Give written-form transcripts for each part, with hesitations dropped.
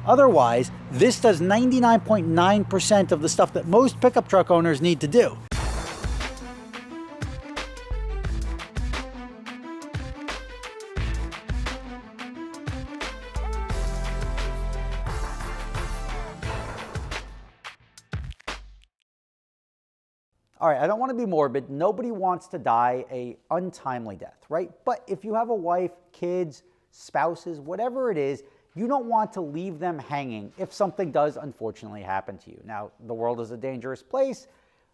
Otherwise, this does 99.9% of the stuff that most pickup truck owners need to do. All right, I don't want to be morbid. Nobody wants to die an untimely death, right? But if you have a wife, kids, spouses, whatever it is, you don't want to leave them hanging if something does unfortunately happen to you. Now, the world is a dangerous place.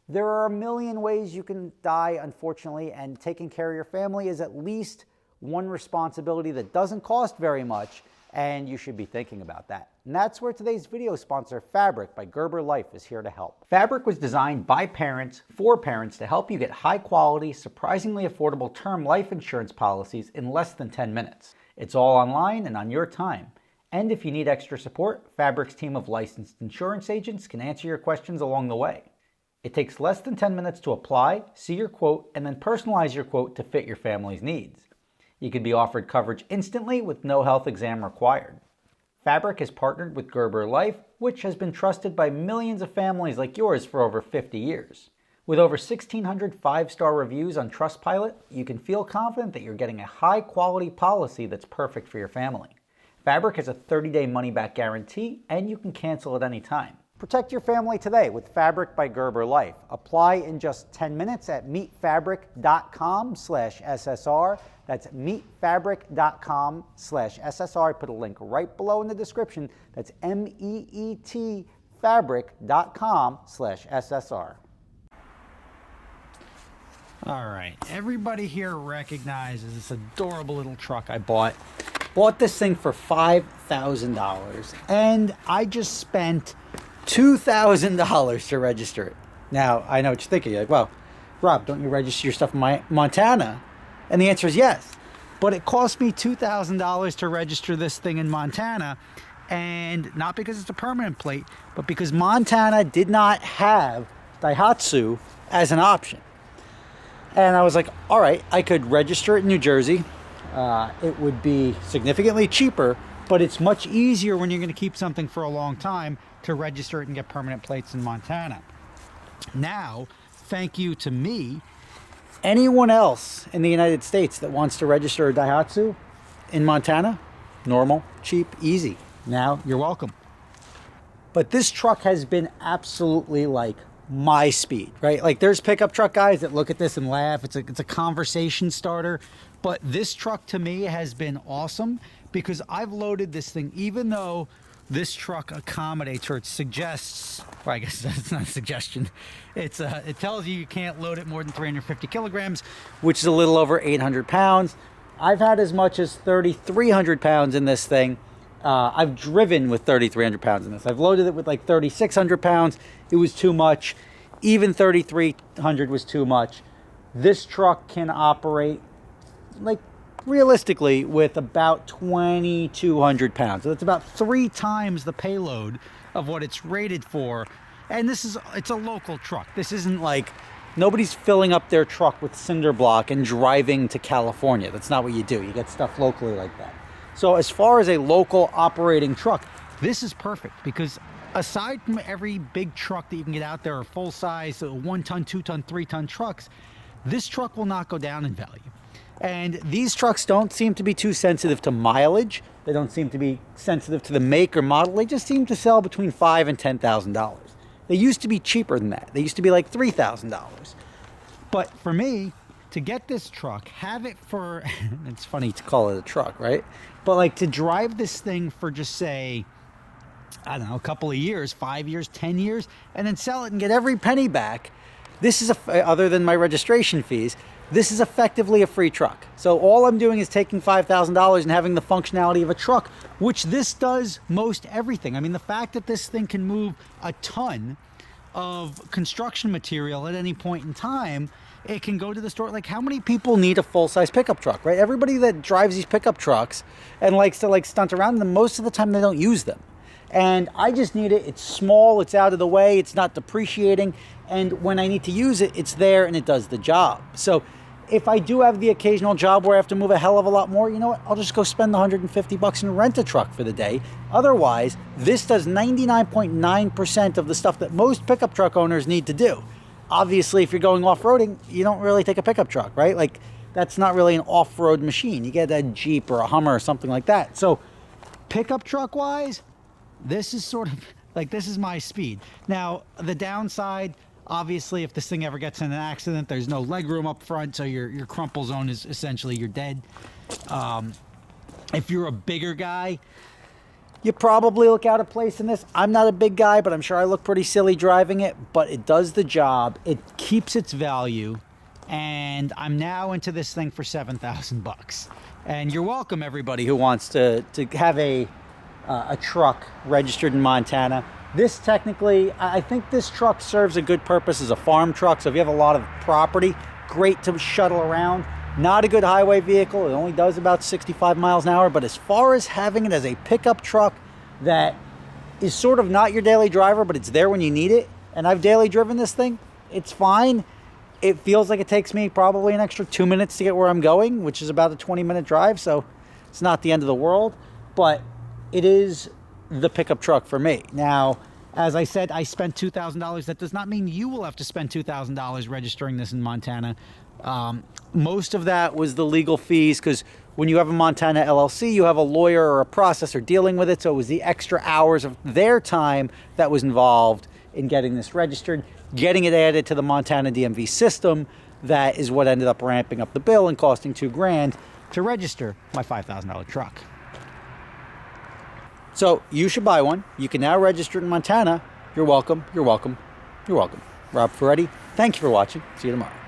There are a million ways you can die, unfortunately, and taking care of your family is at least one responsibility that doesn't cost very much, and you should be thinking about that. And that's where today's video sponsor, Fabric by Gerber Life, is here to help. Fabric was designed by parents for parents to help you get high quality, surprisingly affordable term life insurance policies in less than 10 minutes. It's all online and on your time. And if you need extra support, Fabric's team of licensed insurance agents can answer your questions along the way. It takes less than 10 minutes to apply, see your quote, and then personalize your quote to fit your family's needs. You can be offered coverage instantly with no health exam required. Fabric has partnered with Gerber Life, which has been trusted by millions of families like yours for over 50 years. With over 1,600 five-star reviews on Trustpilot, you can feel confident that you're getting a high-quality policy that's perfect for your family. Fabric has a 30-day money-back guarantee, and you can cancel at any time. Protect your family today with Fabric by Gerber Life. Apply in just 10 minutes at meetfabric.com/SSR. That's meetfabric.com/SSR. I put a link right below in the description. That's MEET fabric.com/SSR. All right, everybody here recognizes this adorable little truck I bought. Bought this thing for $5,000, and I just spent $2,000 to register it. Now, I know what you're thinking. You're like, well, Rob, don't you register your stuff in Montana? And the answer is yes. But it cost me $2,000 to register this thing in Montana, and not because it's a permanent plate, but because Montana did not have Daihatsu as an option. And I was like, all right, I could register it in New Jersey. It would be significantly cheaper, but it's much easier when you're going to keep something for a long time to register it and get permanent plates in Montana. Now, thank you to me, anyone else in the United States that wants to register a Daihatsu in Montana, normal, cheap, easy. Now, you're welcome. But this truck has been absolutely like my speed, right? Like there's pickup truck guys that look at this and laugh. It's a conversation starter. But this truck to me has been awesome because I've loaded this thing, even though this truck accommodates, or it suggests, well, I guess that's not a suggestion. It tells you can't load it more than 350 kilograms, which is a little over 800 pounds. I've had as much as 3,300 pounds in this thing. I've driven with 3,300 pounds in this. I've loaded it with like 3,600 pounds. It was too much. Even 3,300 was too much. This truck can operate like realistically with about 2,200 pounds. So that's about 3 times the payload of what it's rated for. And it's a local truck. This isn't like, nobody's filling up their truck with cinder block and driving to California. That's not what you do. You get stuff locally like that. So as far as a local operating truck, this is perfect because aside from every big truck that you can get out there, or full-size 1-ton, 2-ton, 3-ton trucks, this truck will not go down in value. And these trucks don't seem to be too sensitive to mileage. They don't seem to be sensitive to the make or model. They just seem to sell between $5,000 and $10,000. They used to be cheaper than that. They used to be like $3,000. But for me, to get this truck, have it for, it's funny to call it a truck, right? But like to drive this thing for just say, I don't know, a couple of years, 5 years, 10 years, and then sell it and get every penny back. This is, other than my registration fees, this is effectively a free truck. So all I'm doing is taking $5,000 and having the functionality of a truck, which this does most everything. I mean, the fact that this thing can move a ton of construction material at any point in time, it can go to the store. Like, how many people need a full-size pickup truck, right? Everybody that drives these pickup trucks and likes to like stunt around them, most of the time they don't use them. And I just need it. It's small, it's out of the way, it's not depreciating, and when I need to use it, it's there and it does the job. So if I do have the occasional job where I have to move a hell of a lot more, you know what? I'll just go spend the $150 and rent a truck for the day. Otherwise, this does 99.9% of the stuff that most pickup truck owners need to do. Obviously, if you're going off-roading, you don't really take a pickup truck, right? Like, that's not really an off-road machine. You get a Jeep or a Hummer or something like that. So pickup truck-wise, this is sort of like, this is my speed. Now, the downside, obviously, if this thing ever gets in an accident, there's no leg room up front, so your crumple zone is essentially you're dead. If you're a bigger guy, you probably look out of place in this. I'm not a big guy, but I'm sure I look pretty silly driving it, but it does the job. It keeps its value, and I'm now into this thing for $7,000 And you're welcome, everybody who wants to have a truck registered in Montana. This technically, I think this truck serves a good purpose as a farm truck. So if you have a lot of property, great to shuttle around. Not a good highway vehicle. It only does about 65 miles an hour. But as far as having it as a pickup truck that is sort of not your daily driver, but it's there when you need it, and I've daily driven this thing, it's fine. It feels like it takes me probably an extra 2 minutes to get where I'm going, which is about a 20-minute drive. So it's not the end of the world, but it is the pickup truck for me. Now, as I said, I spent $2,000. That does not mean you will have to spend $2,000 registering this in Montana. Most of that was the legal fees, because when you have a Montana LLC, you have a lawyer or a processor dealing with it. So it was the extra hours of their time that was involved in getting this registered, getting it added to the Montana DMV system. That is what ended up ramping up the bill and costing $2,000 to register my $5,000 truck. So you should buy one. You can now register it in Montana. You're welcome. You're welcome. You're welcome. Rob Ferretti, thank you for watching. See you tomorrow.